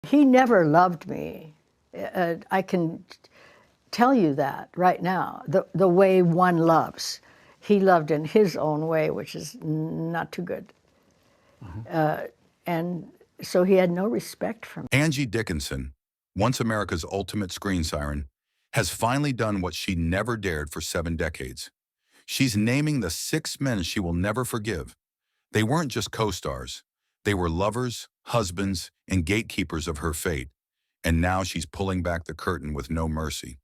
He never loved me. I can tell you that right now, the way one loves. He loved in his own way, which is not too good. And so he had no respect for me. Angie Dickinson, once America's ultimate screen siren, has finally done what she never dared for 7 decades. She's naming the 6 men she will never forgive. They weren't just co-stars. They were lovers, husbands, and gatekeepers of her fate. And now she's pulling back the curtain with no mercy.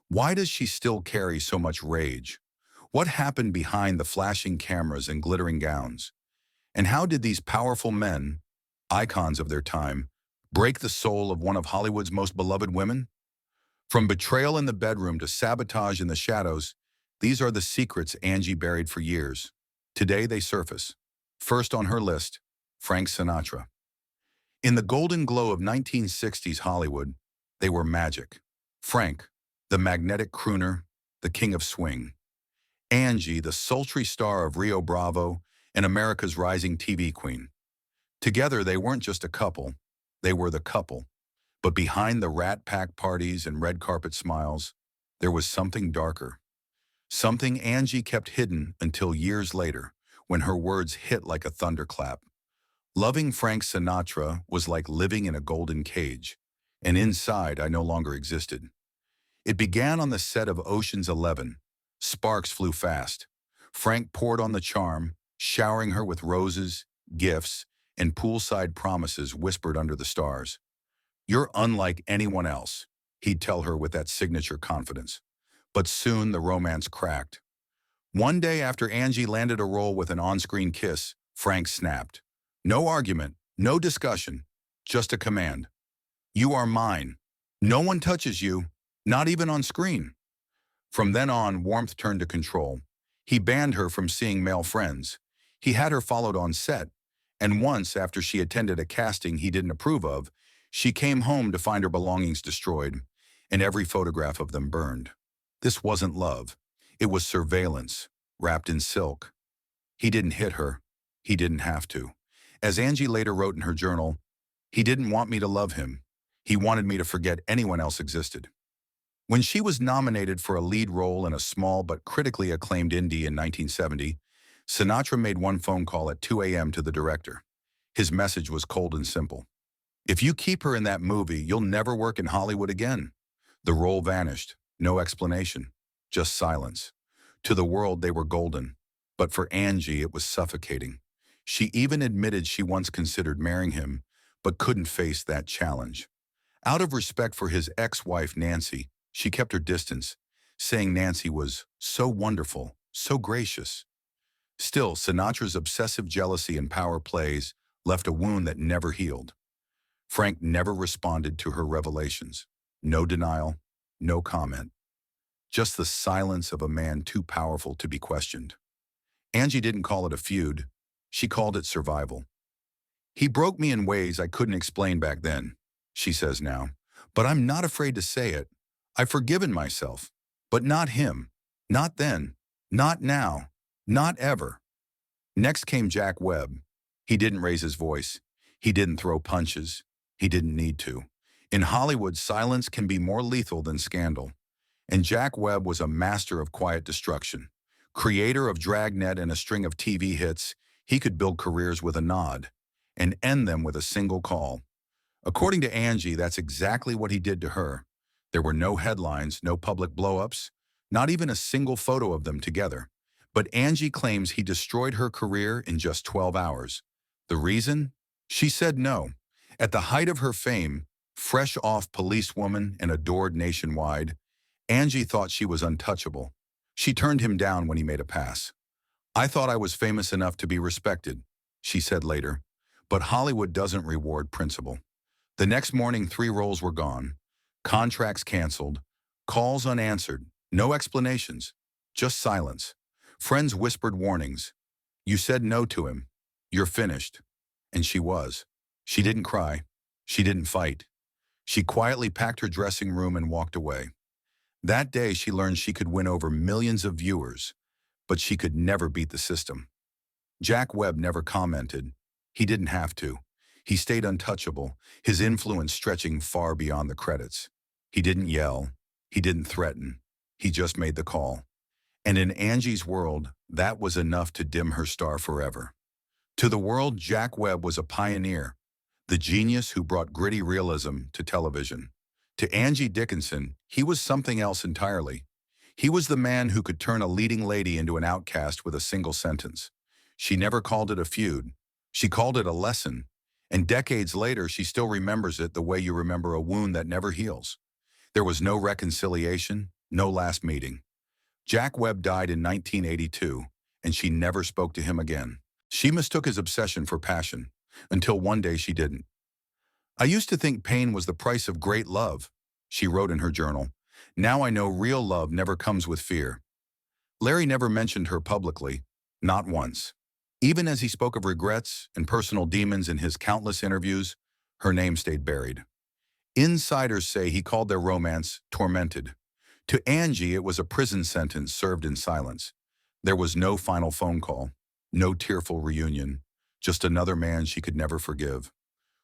Why does she still carry so much rage? What happened behind the flashing cameras and glittering gowns? And how did these powerful men, icons of their time, break the soul of one of Hollywood's most beloved women? From betrayal in the bedroom to sabotage in the shadows, these are the secrets Angie buried for years. Today they surface. First on her list, Frank Sinatra. In the golden glow of 1960s Hollywood, they were magic. Frank, the magnetic crooner, the king of swing. Angie, the sultry star of Rio Bravo and America's rising TV queen. Together, they weren't just a couple, they were the couple. But behind the Rat Pack parties and red carpet smiles, there was something darker. Something Angie kept hidden until years later, when her words hit like a thunderclap. Loving Frank Sinatra was like living in a golden cage, and inside I no longer existed. It began on the set of Ocean's 11. Sparks flew fast. Frank poured on the charm, showering her with roses, gifts, and poolside promises whispered under the stars. "You're unlike anyone else," he'd tell her with that signature confidence. But soon the romance cracked. One day after Angie landed a role with an on-screen kiss, Frank snapped. No argument, no discussion, just a command. "You are mine. No one touches you, not even on screen." From then on, warmth turned to control. He banned her from seeing male friends. He had her followed on set, and once, after she attended a casting he didn't approve of, she came home to find her belongings destroyed, and every photograph of them burned. This wasn't love. It was surveillance, wrapped in silk. He didn't hit her. He didn't have to. As Angie later wrote in her journal, "He didn't want me to love him. He wanted me to forget anyone else existed." When she was nominated for a lead role in a small but critically acclaimed indie in 1970, Sinatra made one phone call at 2 a.m. to the director. His message was cold and simple. "If you keep her in that movie, you'll never work in Hollywood again." The role vanished. No explanation. Just silence. To the world, they were golden. But for Angie, it was suffocating. She even admitted she once considered marrying him, but couldn't face that challenge. Out of respect for his ex-wife, Nancy, she kept her distance, saying Nancy was so wonderful, so gracious. Still, Sinatra's obsessive jealousy and power plays left a wound that never healed. Frank never responded to her revelations. No denial, no comment. Just the silence of a man too powerful to be questioned. Angie didn't call it a feud. She called it survival. "He broke me in ways I couldn't explain back then," she says now. "But I'm not afraid to say it. I've forgiven myself. But not him. Not then. Not now. Not ever." Next came Jack Webb. He didn't raise his voice. He didn't throw punches. He didn't need to. In Hollywood, silence can be more lethal than scandal. And Jack Webb was a master of quiet destruction. Creator of Dragnet and a string of TV hits, he could build careers with a nod and end them with a single call. According to Angie, that's exactly what he did to her. There were no headlines, no public blow-ups, not even a single photo of them together. But Angie claims he destroyed her career in just 12 hours. The reason? She said no. At the height of her fame, fresh off policewoman and adored nationwide, Angie thought she was untouchable. She turned him down when he made a pass. "I thought I was famous enough to be respected," she said later. But Hollywood doesn't reward principle. The next morning, 3 roles were gone. Contracts canceled. Calls unanswered. No explanations. Just silence. Friends whispered warnings. "You said no to him. You're finished." And she was. She didn't cry. She didn't fight. She quietly packed her dressing room and walked away. That day, she learned she could win over millions of viewers, but she could never beat the system. Jack Webb never commented. He didn't have to. He stayed untouchable, his influence stretching far beyond the credits. He didn't yell. He didn't threaten. He just made the call. And in Angie's world, that was enough to dim her star forever. To the world, Jack Webb was a pioneer, the genius who brought gritty realism to television. To Angie Dickinson, he was something else entirely. He was the man who could turn a leading lady into an outcast with a single sentence. She never called it a feud. She called it a lesson. And decades later, she still remembers it the way you remember a wound that never heals. There was no reconciliation, no last meeting. Jack Webb died in 1982, and she never spoke to him again. She mistook his obsession for passion, until one day she didn't. "I used to think pain was the price of great love," she wrote in her journal. "Now I know real love never comes with fear." Larry never mentioned her publicly, not once. Even as he spoke of regrets and personal demons in his countless interviews, her name stayed buried. Insiders say he called their romance tormented. To Angie, it was a prison sentence served in silence. There was no final phone call, no tearful reunion, just another man she could never forgive.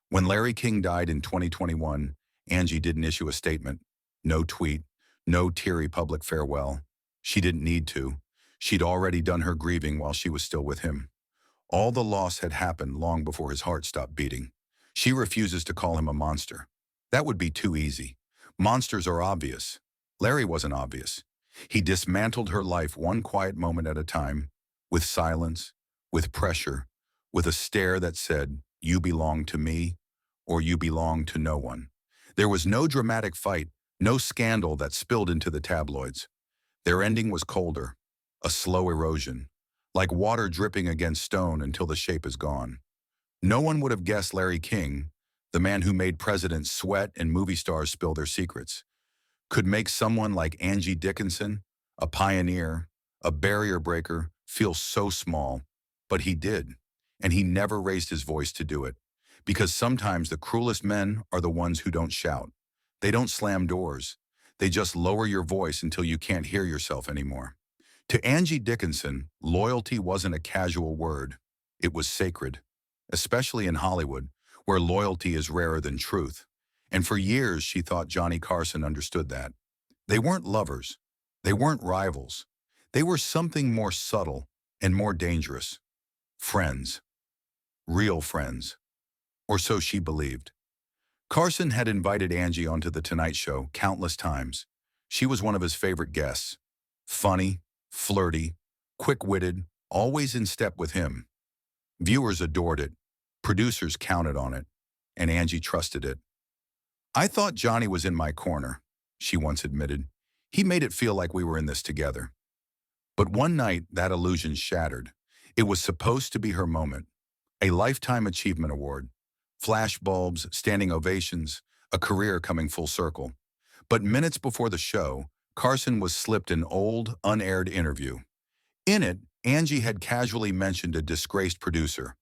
When Larry King died in 2021, Angie didn't issue a statement. No tweet, no teary public farewell. She didn't need to. She'd already done her grieving while she was still with him. All the loss had happened long before his heart stopped beating. She refuses to call him a monster. That would be too easy. Monsters are obvious. Larry wasn't obvious. He dismantled her life one quiet moment at a time, with silence, with pressure, with a stare that said, "You belong to me," or "You belong to no one." There was no dramatic fight, no scandal that spilled into the tabloids. Their ending was colder, a slow erosion, like water dripping against stone until the shape is gone. No one would have guessed Larry King, the man who made presidents sweat and movie stars spill their secrets, could make someone like Angie Dickinson, a pioneer, a barrier breaker, feel so small. But he did, and he never raised his voice to do it. Because sometimes the cruelest men are the ones who don't shout. They don't slam doors. They just lower your voice until you can't hear yourself anymore. To Angie Dickinson, loyalty wasn't a casual word. It was sacred, especially in Hollywood, where loyalty is rarer than truth. And for years, she thought Johnny Carson understood that. They weren't lovers. They weren't rivals. They were something more subtle and more dangerous. Friends. Real friends. Or so she believed. Carson had invited Angie onto The Tonight Show countless times. She was one of his favorite guests. Funny, flirty, quick-witted, always in step with him. Viewers adored it. Producers counted on it. And Angie trusted it. "I thought Johnny was in my corner," she once admitted. "He made it feel like we were in this together." But one night, that illusion shattered. It was supposed to be her moment. A Lifetime Achievement Award. Flashbulbs, standing ovations, a career coming full circle. But minutes before the show, Carson was slipped an old, unaired interview. In it, Angie had casually mentioned a disgraced producer,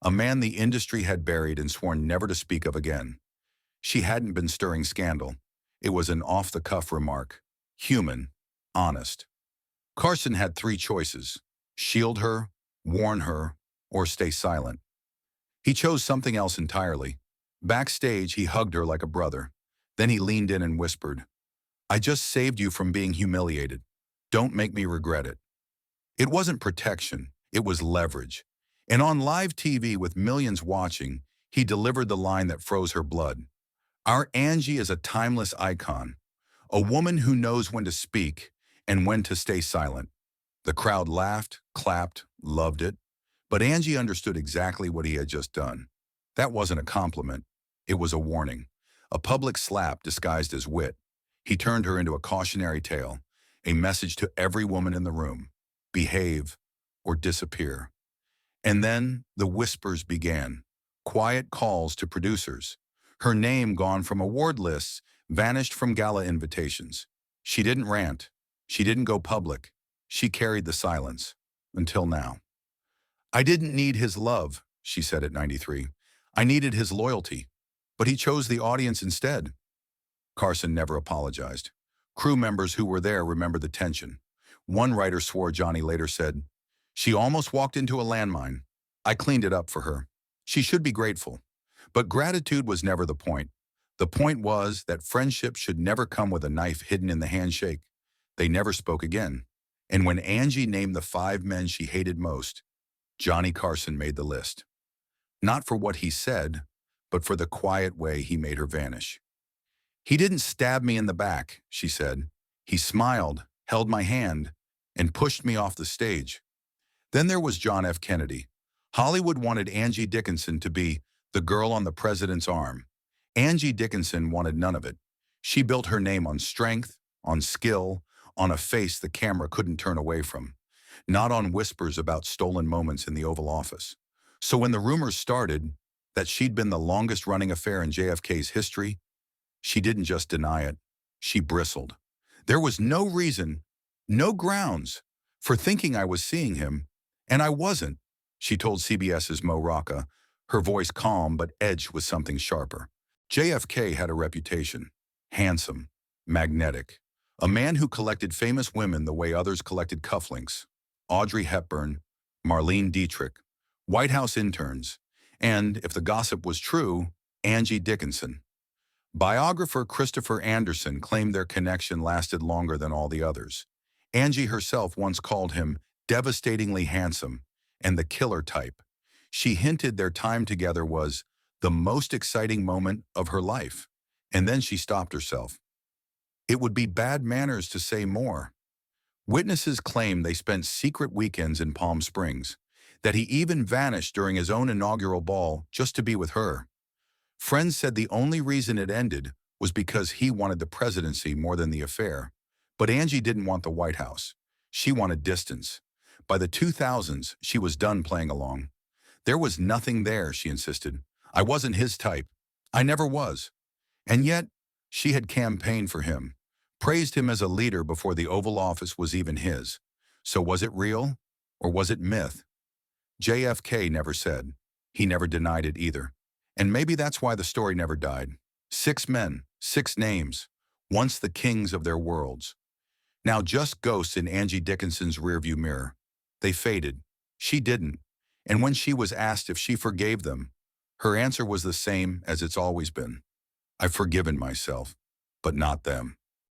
a man the industry had buried and sworn never to speak of again. She hadn't been stirring scandal. It was an off-the-cuff remark. Human, honest. Carson had three choices: shield her, warn her, or stay silent. He chose something else entirely. Backstage, he hugged her like a brother. Then he leaned in and whispered, "I just saved you from being humiliated. Don't make me regret it." It wasn't protection, it was leverage. And on live TV with millions watching, he delivered the line that froze her blood. Our Angie is a timeless icon, a woman who knows when to speak and when to stay silent. The crowd laughed, clapped, loved it. But Angie understood exactly what he had just done. That wasn't a compliment. It was a warning, a public slap disguised as wit. He turned her into a cautionary tale, a message to every woman in the room: behave or disappear. And then the whispers began, quiet calls to producers. Her name gone from award lists, vanished from gala invitations. She didn't rant. She didn't go public. She carried the silence. Until now. "I didn't need his love," she said at 93. "I needed his loyalty. But he chose the audience instead." Carson never apologized. Crew members who were there remember the tension. One writer swore Johnny later said, "She almost walked into a landmine. I cleaned it up for her. She should be grateful." But gratitude was never the point. The point was that friendship should never come with a knife hidden in the handshake. They never spoke again. And when Angie named the 5 men she hated most, Johnny Carson made the list. Not for what he said, but for the quiet way he made her vanish. "He didn't stab me in the back," she said. "He smiled, held my hand, and pushed me off the stage." Then there was John F. Kennedy. Hollywood wanted Angie Dickinson to be the girl on the president's arm. Angie Dickinson wanted none of it. She built her name on strength, on skill, on a face the camera couldn't turn away from, not on whispers about stolen moments in the Oval Office. So when the rumors started that she'd been the longest-running affair in JFK's history, she didn't just deny it, she bristled. "There was no reason, no grounds, for thinking I was seeing him, and I wasn't," she told CBS's Mo Rocca, her voice calm but edged with something sharper. JFK had a reputation: handsome, magnetic, a man who collected famous women the way others collected cufflinks. Audrey Hepburn, Marlene Dietrich, White House interns, and, if the gossip was true, Angie Dickinson. Biographer Christopher Anderson claimed their connection lasted longer than all the others. Angie herself once called him devastatingly handsome and the killer type. She hinted their time together was the most exciting moment of her life, and then she stopped herself. It would be bad manners to say more. Witnesses claim they spent secret weekends in Palm Springs, that he even vanished during his own inaugural ball just to be with her. Friends said the only reason it ended was because he wanted the presidency more than the affair. But Angie didn't want the White House. She wanted distance. By the 2000s, she was done playing along. There was nothing there, she insisted. I wasn't his type. I never was. And yet, she had campaigned for him, praised him as a leader before the Oval Office was even his. So was it real, or was it myth? JFK never said. He never denied it either. And maybe that's why the story never died. 6 men, 6 names, once the kings of their worlds. Now just ghosts in Angie Dickinson's rearview mirror. They faded. She didn't. And when she was asked if she forgave them, her answer was the same as it's always been. I've forgiven myself, but not them.